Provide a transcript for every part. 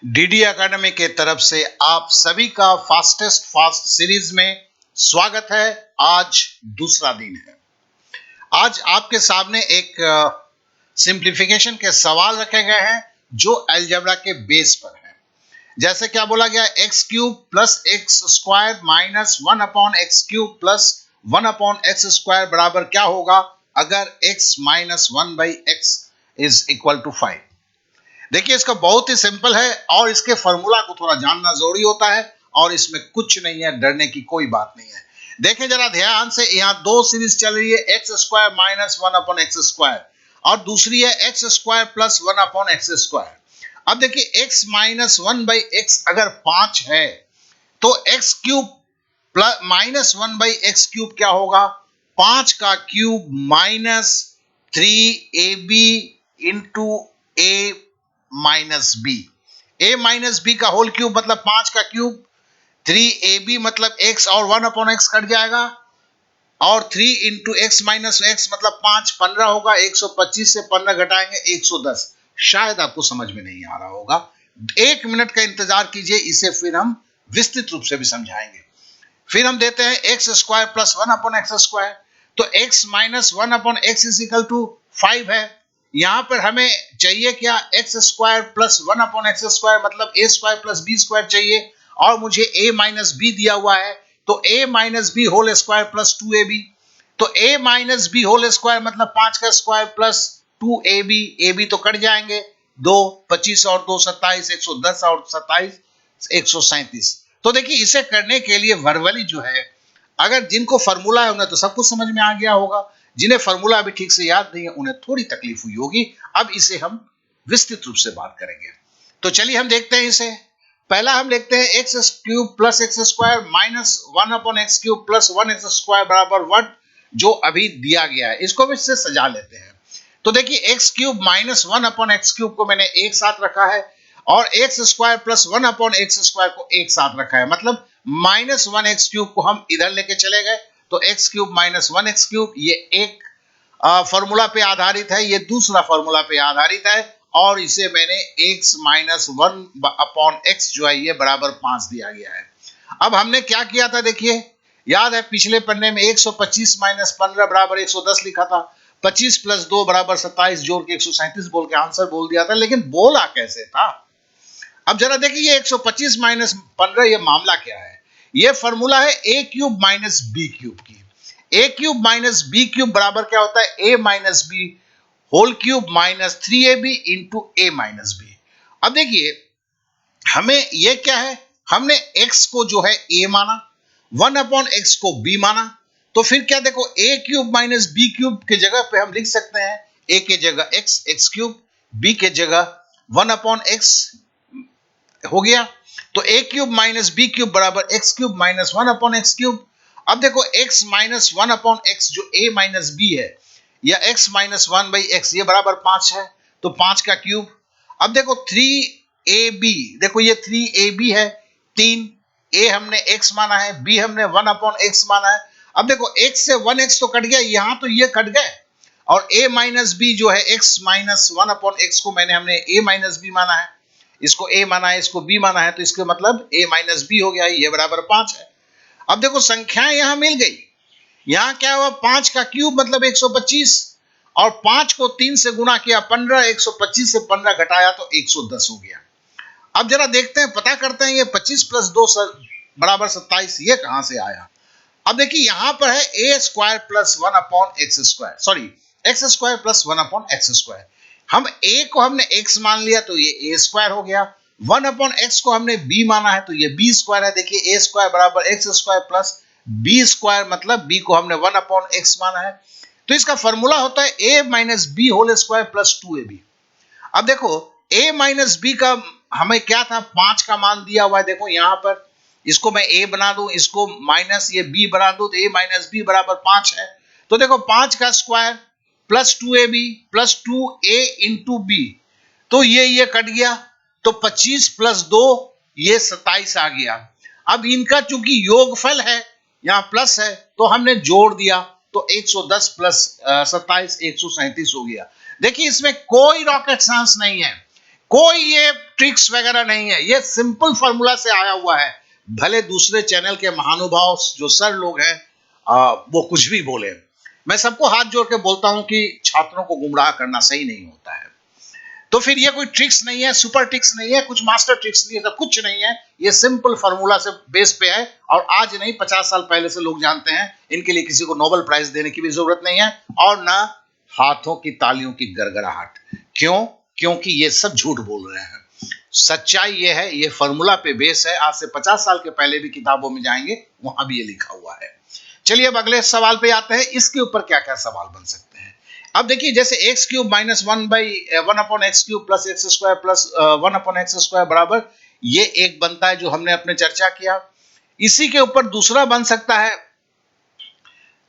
DD academy के तरफ से आप सभी का फास्टेस्ट फास्ट सीरीज में स्वागत है। आज दूसरा दिन है। आज आपके सामने एक सिंप्लीफिकेशन के सवाल रखे गए हैं जो अलजेब्रा के बेस पर है। जैसे क्या बोला गया, x cube plus x square minus 1 upon x cube plus 1 upon x square बराबर क्या होगा अगर x minus 1 by x is equal to 5। देखिए इसका बहुत ही सिंपल है और इसके फॉर्मूला को थोड़ा जानना जरूरी होता है और इसमें कुछ नहीं है, डरने की कोई बात नहीं है। देखें जरा ध्यान से, यहाँ दो सीरीज चल रही है, x square minus 1 upon x square और दूसरी है x square plus 1 upon x square. अब देखिए x माइनस 1 बाई एक्स अगर 5 है तो x cube plus minus 1 by x cube क्या होगा, 5 का cube minus 3ab into a minus b. a minus b का होल क्यूब मतलब 5 का क्यूब, 3ab मतलब x और 1 अपॉन x कट जाएगा और 3 इंटू एक्स माइनस एक्स मतलब 5 15 होगा, 125 से 15 घटाएंगे 110। शायद आपको समझ में नहीं आ रहा होगा, 1 मिनट का इंतजार कीजिए, इसे फिर हम विस्तृत रूप से भी समझाएंगे। फिर हम देते हैं x square plus 1 upon x square, तो x minus 1 upon x is equal to 5 है। यहां पर हमें चाहिए क्या, x square plus 1 upon x square मतलब a square plus b square चाहिए और मुझे a माइनस बी दिया हुआ है, तो a minus b whole square plus 2ab। तो a minus b whole square मतलब 5 का स्क्वायर प्लस 2ab, ab तो कट जाएंगे, 2 25 और 2 27, 110 और 27 137। तो देखिए इसे करने के लिए वर्बली जो है, अगर जिनको फॉर्मूला है उन्हें तो सब कुछ समझ में आ गया होगा, जिन्हें फॉर्मूला अभी ठीक से याद नहीं है उन्हें थोड़ी तकलीफ हुई होगी। अब इसे हम विस्तृत रूप से बात करेंगे। तो चलिए हम देखते हैं इसे। पहला हम देखते हैं x cube plus x square minus 1 upon x cube plus 1 x square बराबर 1, जो अभी दिया गया है इसको भी इससे सजा लेते हैं। तो देखिए x cube minus 1 upon x cube को मैंने एक साथ रखा है और x square plus 1 upon x square को एक साथ रखा है, मतलब माइनस 1 एक्स क्यूब को हम इधर लेके चले गए, तो x cube minus 1 x cube ये एक फॉर्मूला पे आधारित है, ये दूसरा फॉर्मूला पे आधारित है और इसे मैंने x माइनस 1 अपॉन एक्स जो है ये बराबर 5 दिया गया है। अब हमने क्या किया था, देखिए याद है पिछले पन्ने में 125 माइनस 15 बराबर 110 लिखा था, 25 प्लस 2 बराबर 27 जोड़ के 137 बोल के आंसर बोल दिया था, लेकिन बोला कैसे था। अब जरा देखिए ये 125 माइनस 15 ये मामला क्या है, ये फॉर्मूला है a cube minus B cube की। a cube minus B cube बराबर क्या होता है, a minus b whole cube minus 3ab into a minus b. अब देखिए हमें ये क्या है, हमने x को जो है a माना, 1 अपॉन एक्स को b माना, तो फिर क्या देखो a cube minus B cube के जगह पे हम लिख सकते हैं a के जगह x एक्स क्यूब, b के जगह 1 अपॉन एक्स हो गया, तो a cube minus B cube बराबर X cube minus 1 upon x cube. अब देखो x माइनस 1 अपॉन एक्स जो a माइनस बी है या x माइनस 1 बाई एक्स ये बराबर 5 है, तो 5 का क्यूब। अब देखो 3ab, देखो ये 3ab है, 3 a हमने x माना है, b हमने 1 अपॉन एक्स माना है। अब देखो x से 1x तो कट गया, यहां तो ये कट गए और a माइनस बी जो है x माइनस 1 अपॉन एक्स को मैंने हमने a माइनस बी माना है, इसको a माना है, इसको b माना है, तो इसके मतलब a माइनस बी हो गया, ये बराबर 5 है। अब देखो संख्याएं यहां मिल गई, यहां क्या हुआ, 5 का क्यूब मतलब 125 और 5 को 3 से गुना किया 15, 125 से 15 घटाया तो 110 हो गया। अब जरा देखते हैं, पता करते हैं ये 25 प्लस 2 बराबर 27 ये कहां से आया। अब देखिए यहां पर है a square plus 1 upon x square, sorry x square plus 1 upon x square. हम a को हमने x मान लिया तो ये a स्क्वायर हो गया, 1 अपॉन x को हमने b माना है तो ये b स्क्वायर है। देखिए a स्क्वायर बराबर x square plus b square, मतलब b को हमने 1 अपॉन x माना है, तो इसका फॉर्मूला होता है a minus b whole square plus 2ab। अब देखो a माइनस बी का हमें क्या था, 5 का मान दिया हुआ है, देखो यहां पर इसको मैं a बना दूं, इसको माइनस ये b बना दूं, तो a माइनस बी बराबर 5 है। तो देखो 5 का square plus 2ab plus 2a into b, तो ये कट गया, तो 25 प्लस 2 ये 27 आ गया। अब इनका चूंकि योगफल है, यहां प्लस है, तो हमने जोड़ दिया, तो 110 प्लस 27 137 हो गया। देखिए इसमें कोई रॉकेट साइंस नहीं है, कोई ये ट्रिक्स वगैरह नहीं है, ये सिंपल फॉर्मूला से आया हुआ है। भले दूसरे चैनल के महानुभाव जो सर लोग हैं वो कुछ भी बोले, मैं सबको हाथ जोड़ के बोलता हूं कि छात्रों को गुमराह करना सही नहीं होता है। तो फिर ये कोई ट्रिक्स नहीं है, सुपर ट्रिक्स नहीं है, कुछ मास्टर ट्रिक्स नहीं है, तो कुछ नहीं है, ये सिंपल फार्मूला से बेस पे है। और आज नहीं 50 साल पहले से लोग जानते हैं, इनके लिए किसी को नोबेल प्राइज देने की भी जरूरत नहीं है और ना हाथों की तालियों की गड़गड़ाहट। क्यों? क्योंकि ये सब झूठ बोल रहे हैं। सच्चाई ये है, ये फार्मूला पे बेस है। आज से 50 साल के पहले भी किताबों में जाएंगे, वहां भी ये लिखा हुआ है। चलिए अब अगले सवाल पे आते हैं, इसके ऊपर क्या क्या सवाल बन सकते हैं। अब देखिए, जैसे x cube minus 1/x³ plus x square plus 1/x² बराबर, ये एक बनता है जो हमने अपने चर्चा किया। इसी के ऊपर दूसरा बन सकता है,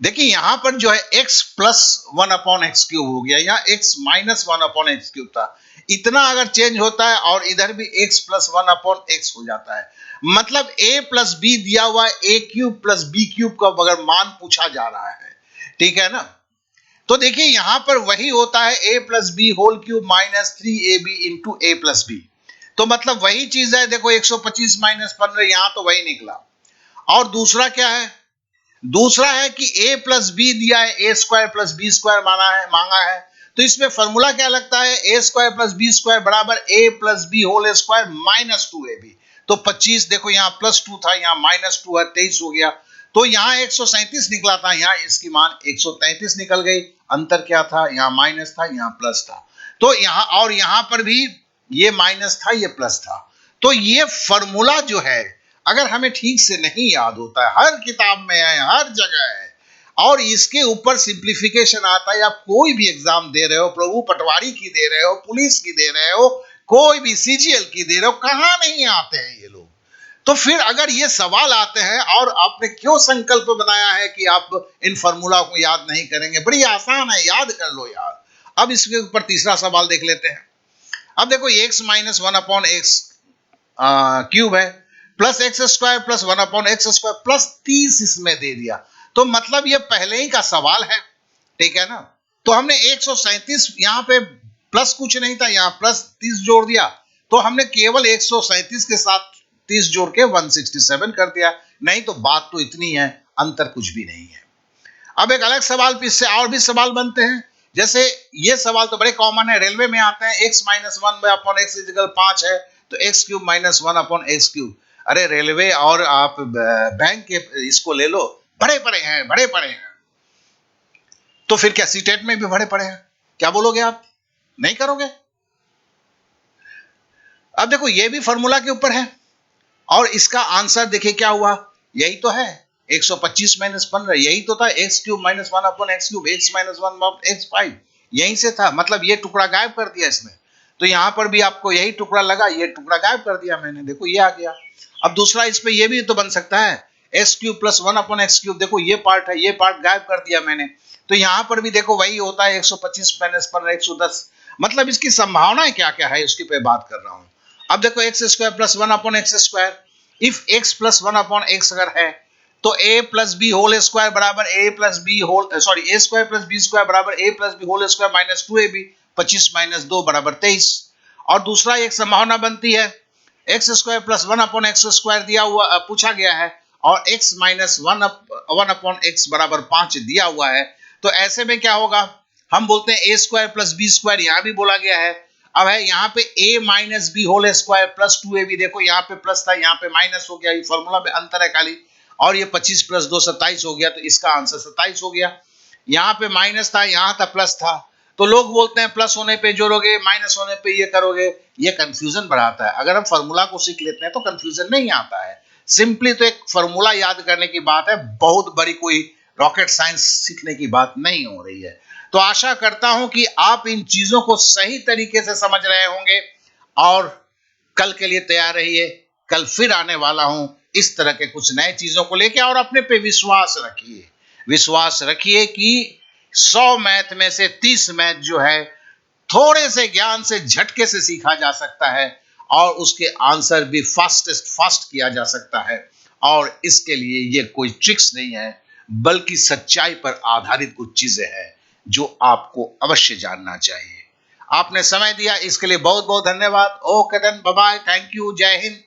देखिए यहां पर जो है x प्लस 1/x³ हो गया, यहाँ x माइनस 1/x³ था। इतना अगर चेंज होता है और इधर भी x प्लस 1/x हो जाता है, मतलब a प्लस बी दिया हुआ है, a³ प्लस b³ का अगर मान पूछा जा रहा है, ठीक है ना। तो देखिए यहां पर वही होता है, a plus b whole cube minus 3ab into a plus b. तो मतलब वही चीज है, देखो 125 माइनस 15, यहां तो वही निकला। और दूसरा क्या है, दूसरा है कि a प्लस बी दिया है, a square plus b square मांगा है। तो इसमें फॉर्मूला क्या लगता है, a square plus b square बराबर a plus b whole square minus 2ab। तो 25, देखो यहाँ प्लस 2 था, यहाँ माइनस 2 है, 23 हो गया। तो यहाँ 137 निकला था, यहाँ इसकी मान 133 निकल गई। अंतर क्या था, यहाँ माइनस था, यहाँ प्लस था। तो यहाँ और यहाँ पर भी ये माइनस था, ये प्लस था। तो ये फॉर्मूला जो है, अगर हमें ठीक से नहीं याद होता है, हर किताब में है, हर जगह है, और इसके ऊपर सिंप्लीफिकेशन आता है, आप कोई भी एग्जाम दे रहे हो, प्रभु पटवारी की दे रहे हो, पुलिस की दे रहे हो, कोई भी सीजीएल की दे रहे हो, कहां नहीं आते हैं ये लोग। तो फिर अगर ये सवाल आते हैं और आपने क्यों संकल्प बनाया है कि आप इन फॉर्मूला को याद नहीं करेंगे, बड़ी आसान है, याद कर लो यार। अब इसके ऊपर तीसरा सवाल देख लेते हैं। अब देखो x माइनस 1/x क्यूब है, plus x square plus 1/x² plus 30 इसमें दे दिया। तो मतलब ये पहले ही का सवाल है, ठीक है ना। तो हमने 137, यहाँ पे प्लस कुछ नहीं था, यहाँ प्लस 30 जोड़ दिया। तो हमने केवल 137 के साथ 30 जोड़ के 167 कर दिया। नहीं तो बात तो इतनी है, अंतर कुछ भी नहीं है। अब एक अलग सवाल पे इससे और भी सवाल बनते हैं। जैसे ये सवाल तो बड़े कॉमन है, रेलवे में आते हैं, x माइनस 1/x इक्वल 5 है, तो x³ माइनस 1/x³। अरे रेलवे और आप बैंक के इसको ले लो, बड़े पड़े हैं, बड़े पड़े हैं। तो फिर क्या सीटेट में भी बड़े पड़े हैं, क्या बोलोगे आप, नहीं करोगे। अब देखो ये भी फॉर्मूला के ऊपर है और इसका आंसर देखिए क्या हुआ, यही तो है 125 माइनस 15, यही तो था x³ minus 1/x³, x minus 1/x5, यहीं से था। मतलब ये टुकड़ा गायब कर दिया इसने। तो यहां पर भी आपको यही टुकड़ा लगा, ये टुकड़ा गायब कर दिया मैंने, देखो ये आ गया। अब दूसरा इस पे ये भी तो बन सकता है, x³ प्लस 1/x³, देखो ये पार्ट है, ये पार्ट गायब कर दिया मैंने। तो यहां पर भी देखो वही होता है 125 माइनस 15 110। मतलब इसकी संभावनाएं क्या क्या है उसकी पे बात कर रहा हूं। अब देखो x square plus 1/x², if x plus 1/x अगर है तो a plus b whole square बराबर a plus b whole sorry a square plus b square बराबर a plus b whole square minus 2ab, 25 minus 2 बराबर 23। और दूसरा एक संभावना बनती है, एक्स स्क्वायर प्लस 1/x² दिया हुआ पूछा गया है और x माइनस 1/x बराबर 5 दिया हुआ है। तो ऐसे में क्या होगा, हम बोलते हैं a square plus b square, यहां भी बोला गया है। अब है यहाँ पे a minus b whole square plus 2ab, देखो यहाँ पे प्लस था, यहाँ पे माइनस हो गया, ये फॉर्मूला में अंतर है खाली। और ये 25 प्लस 2 27 हो गया, तो इसका आंसर 27 हो गया। यहाँ पे माइनस था, यहाँ था प्लस था। तो लोग बोलते हैं प्लस होने पे जोड़ोगे, माइनस होने पे ये करोगे, ये कंफ्यूजन बढ़ाता है। अगर हम फॉर्मूला को सीख लेते हैं तो कंफ्यूजन नहीं आता है। सिंपली तो एक फॉर्मूला याद करने की बात है, बहुत बड़ी कोई रॉकेट साइंस सीखने की बात नहीं हो रही है। तो आशा करता हूं कि आप इन चीजों को सही तरीके से समझ रहे होंगे और कल के लिए तैयार रहिए। कल फिर आने वाला हूं इस तरह के कुछ नए चीजों को लेके, और अपने पे विश्वास रखिए, विश्वास रखिए कि 100 मैथ में से 30 मैथ जो है थोड़े से ज्ञान से झटके से सीखा जा सकता है और उसके आंसर भी फास्ट किया जा सकता है। और इसके लिए ये कोई ट्रिक्स नहीं है, बल्कि सच्चाई पर आधारित कुछ चीजें हैं जो आपको अवश्य जानना चाहिए। आपने समय दिया इसके लिए बहुत बहुत धन्यवाद। Okay then, bye bye, thank you, जय हिंद।